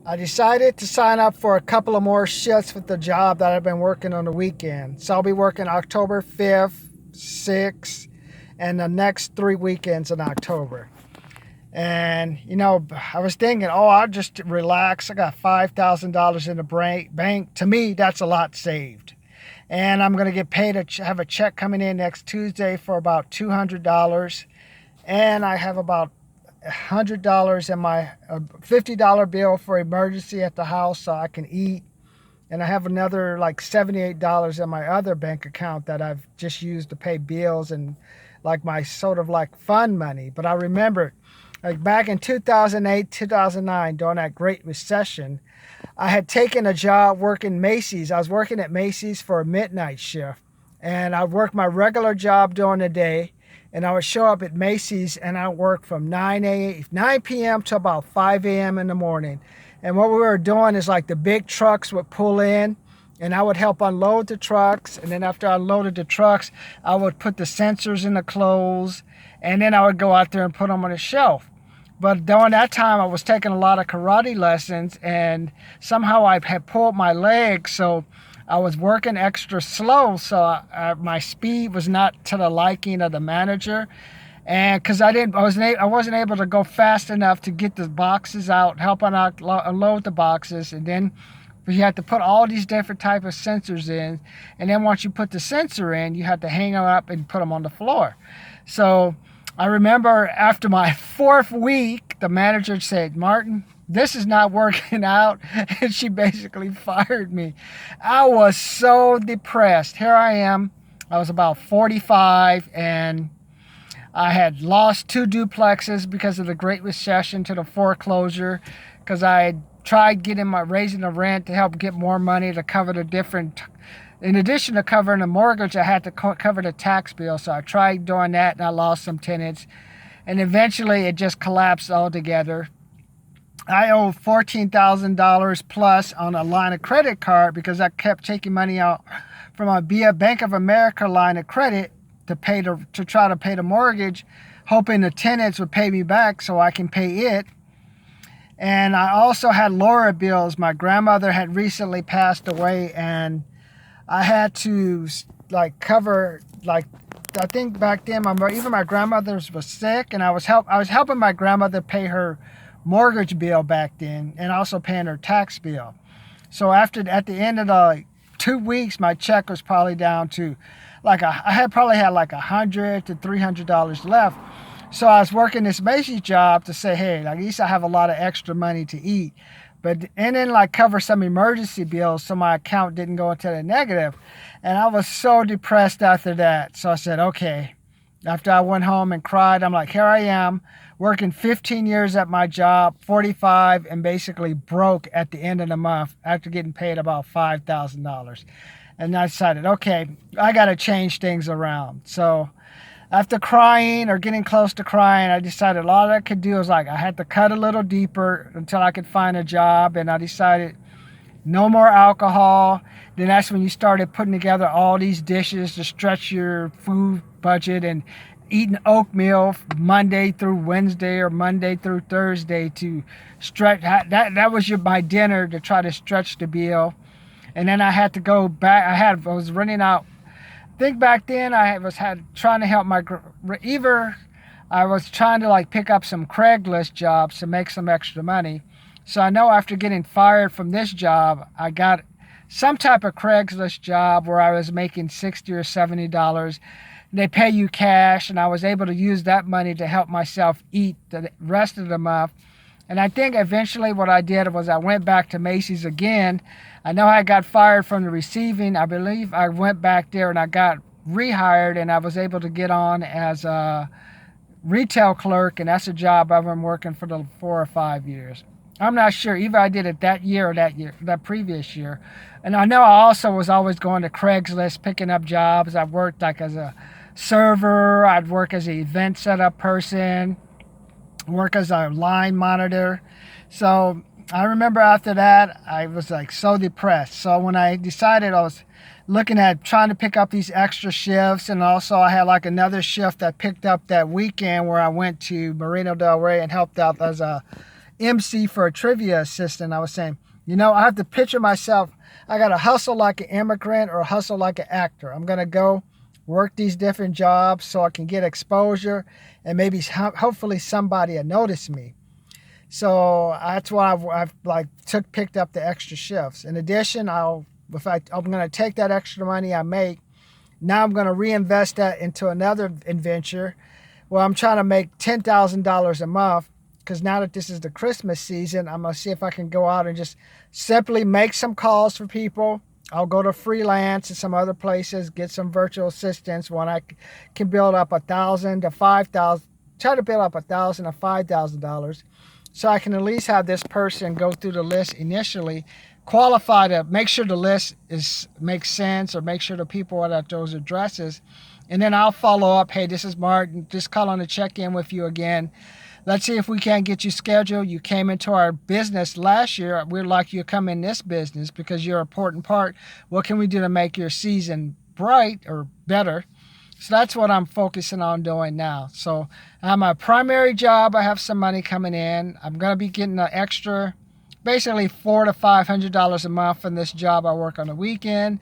I decided to sign up for a couple of more shifts with the job that I've been working on the weekend. So I'll be working October 5th, 6th, and the next 3 weekends in October. And, I was thinking, I'll just relax. I got $5,000 in the bank. To me, that's a lot saved. And I'm going to get paid, have a check coming in next Tuesday for about $200. And I have about $100 in my $50 bill for emergency at the house so I can eat. And I have another like $78 in my other bank account that I've just used to pay bills and like my sort of like fun money. But I remember like back in 2008, 2009, during that Great Recession, I had taken a job working Macy's. I was working at Macy's for a midnight shift. And I worked my regular job during the day. And I would show up at Macy's and I work from 9 p.m. to about 5 a.m. in the morning. And what we were doing is like the big trucks would pull in and I would help unload the trucks. And then after I unloaded the trucks, I would put the sensors in the clothes and then I would go out there and put them on a shelf. But during that time, I was taking a lot of karate lessons and somehow I had pulled my leg. So I was working extra slow, so my speed was not to the liking of the manager, and because I wasn't able to go fast enough to get the boxes out, helping out unload the boxes, and then you had to put all these different type of sensors in, and then once you put the sensor in, you had to hang them up and put them on the floor. So I remember after my fourth week, the manager said, "Martin, this is not working out," and she basically fired me. I was so depressed. Here I am. I was about 45 and I had lost 2 duplexes because of the Great Recession to the foreclosure because I had tried raising the rent to help get more money to cover the different. In addition to covering the mortgage, I had to cover the tax bill. So I tried doing that and I lost some tenants. And eventually it just collapsed altogether. I owe $14,000 plus on a line of credit card because I kept taking money out from a Bank of America line of credit to try to pay the mortgage, hoping the tenants would pay me back so I can pay it. And I also had lower bills. My grandmother had recently passed away, and I had to cover I think back then even my grandmother was sick, and I was helping my grandmother pay her mortgage bill back then and also paying her tax bill. So at the end of the 2 weeks, my check was probably down to I probably had like $100 to $300 left. So I was working this Macy's job to say, hey, at least I have a lot of extra money to eat. And then cover some emergency bills so my account didn't go into the negative. And I was so depressed after that. So I said, okay. After I went home and cried, I'm like, here I am working 15 years at my job, 45, and basically broke at the end of the month after getting paid about $5,000. And I decided, okay, I got to change things around. So after crying or getting close to crying, I decided all I could do was I had to cut a little deeper until I could find a job. And I decided no more alcohol. Then that's when you started putting together all these dishes to stretch your food budget and eating oatmeal Monday through Wednesday or Monday through Thursday to stretch. That was my dinner to try to stretch the bill. And then I had to go back. I was running out. I think back then I was trying to help I was trying to pick up some Craigslist jobs to make some extra money. So I know after getting fired from this job, I got some type of Craigslist job where I was making $60 or $70. They pay you cash, and I was able to use that money to help myself eat the rest of the month. And I think eventually what I did was I went back to Macy's again. I know I got fired from the receiving. I believe I went back there and I got rehired, and I was able to get on as a retail clerk, and that's a job I've been working for the 4 or 5 years. I'm not sure. Either I did it that year or that previous year. And I know I also was always going to Craigslist, picking up jobs. I worked as a server. I'd work as an event setup person, work as a line monitor. So I remember after that, I was so depressed. So when I decided I was looking at trying to pick up these extra shifts, and also I had another shift that picked up that weekend where I went to Marina Del Rey and helped out as a MC for a trivia assistant. I was saying, I have to picture myself. I got to hustle like an immigrant or hustle like an actor. I'm going to go work these different jobs so I can get exposure and maybe hopefully somebody will notice me. So that's why I've like picked up the extra shifts. In addition, I'm going to take that extra money I make. Now I'm going to reinvest that into another adventure where I'm trying to make $10,000 a month. Because now that this is the Christmas season, I'm going to see if I can go out and just simply make some calls for people. I'll go to freelance in some other places, get some virtual assistants when I can build up $1,000 to $5,000. Try to build up $1,000 to $5,000 so I can at least have this person go through the list initially, qualify to make sure the list makes sense or make sure the people are at those addresses. And then I'll follow up. Hey, this is Martin. Just calling to check in with you again. Let's see if we can't get you scheduled. You came into our business last year. We'd like you to come in this business because you're an important part. What can we do to make your season bright or better? So that's what I'm focusing on doing now. So I have my primary job. I have some money coming in. I'm going to be getting an extra, basically $400 to $500 a month from this job I work on the weekend.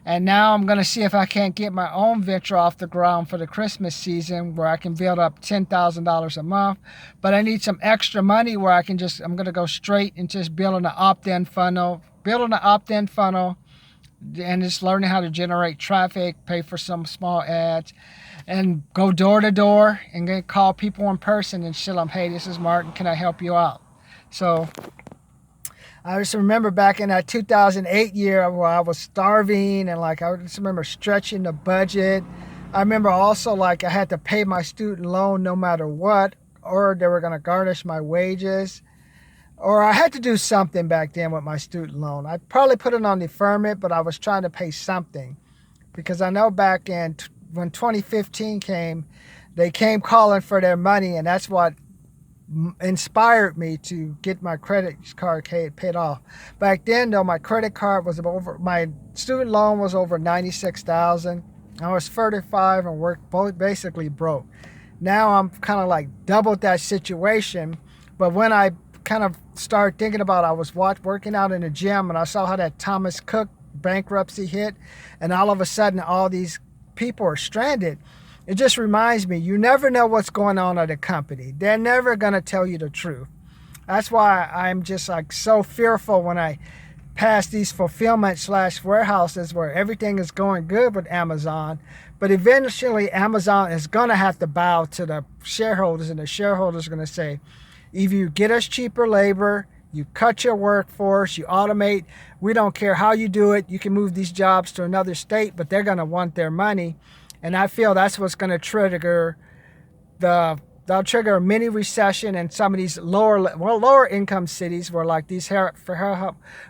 And now I'm going to see if I can't get my own venture off the ground for the Christmas season where I can build up $10,000 a month. But I need some extra money where I'm going to go straight into just building an opt-in funnel, and just learning how to generate traffic, pay for some small ads, and go door to door and then call people in person and tell them, hey, this is Martin, can I help you out? So I just remember back in that 2008 year where I was starving and I just remember stretching the budget. I remember also I had to pay my student loan no matter what, or they were going to garnish my wages, or I had to do something back then with my student loan. I probably put it on deferment, but I was trying to pay something because I know back in when 2015 came, they came calling for their money, and that's what inspired me to get my credit card paid off. Back then, though, my credit card was my student loan was over $96,000. I was 35 and worked basically broke. Now I'm kind of doubled that situation. But when I kind of started thinking about, I was working out in the gym and I saw how that Thomas Cook bankruptcy hit, and all of a sudden all these people are stranded. It just reminds me, you never know what's going on at a company. They're never going to tell you the truth. That's why I'm just so fearful when I pass these fulfillment/warehouses where everything is going good with Amazon. But eventually Amazon is going to have to bow to the shareholders, and the shareholders are going to say, either you get us cheaper labor, you cut your workforce, you automate, we don't care how you do it, you can move these jobs to another state, but they're going to want their money. And I feel that's what's going to trigger they'll trigger a mini recession in some of these lower income cities where these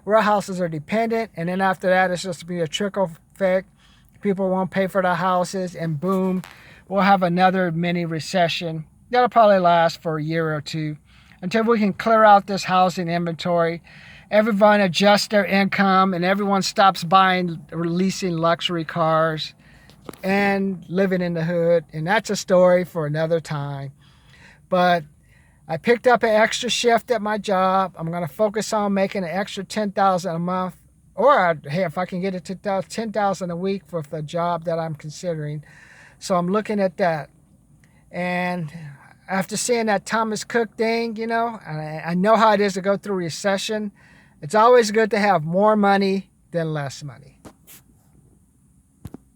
warehouses are dependent. And then after that, it's just to be a trickle effect. People won't pay for their houses, and boom, we'll have another mini recession. That'll probably last for a year or two until we can clear out this housing inventory. Everyone adjusts their income and everyone stops buying or leasing luxury cars and living in the hood. And that's a story for another time. But I picked up an extra shift at my job. I'm going to focus on making an extra $10,000 a month, or hey, if I can get it to $10,000 a week for the job that I'm considering. So I'm looking at that. And after seeing that Thomas Cook thing, I know how it is to go through recession. It's always good to have more money than less money.